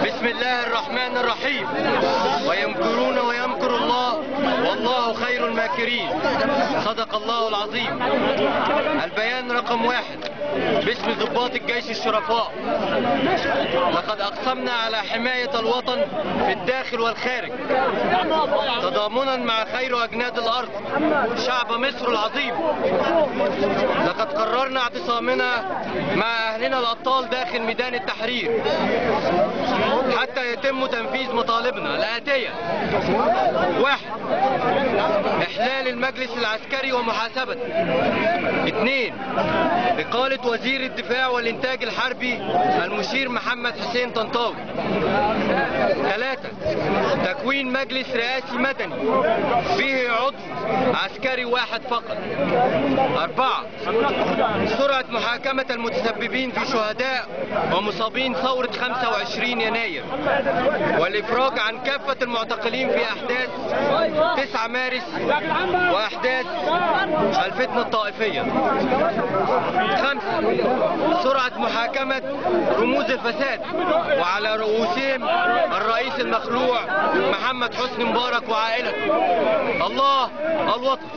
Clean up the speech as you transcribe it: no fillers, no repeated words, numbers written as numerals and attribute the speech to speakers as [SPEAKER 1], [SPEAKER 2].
[SPEAKER 1] بسم الله الرحمن الرحيم. ويمكرون ويمكر الله والله خير الماكرين. صدق الله العظيم. البيان رقم 1 باسم ضباط الجيش الشرفاء. لقد أقسمنا على حماية الوطن في الداخل والخارج تضامنا مع خير أجناد الأرض شعب مصر العظيم. لقد قررنا اعتصامنا مع أهلنا الأبطال داخل ميدان التحرير حتى يتم تنفيذ مطالبنا الآتية: 1. إحلال المجلس العسكري ومحاسبته. 2. إقالة وزير الدفاع والإنتاج الحربي المشير محمد حسين طنطاوي. 3. تكوين مجلس رئاسي مدني فيه عضو عسكري واحد فقط. 4. سرعة محاكمة المتسببين في شهداء ومصابين ثورة 25 يناير والإفراج عن كافة المعتقلين في أحداث 9 مارس وأحداث الفتنة الطائفية. 5. سرعة محاكمة رموز الفساد وعلى رؤوسهم الرئيس المخلوع محمد حسني مبارك وعائلته. الله الوطن.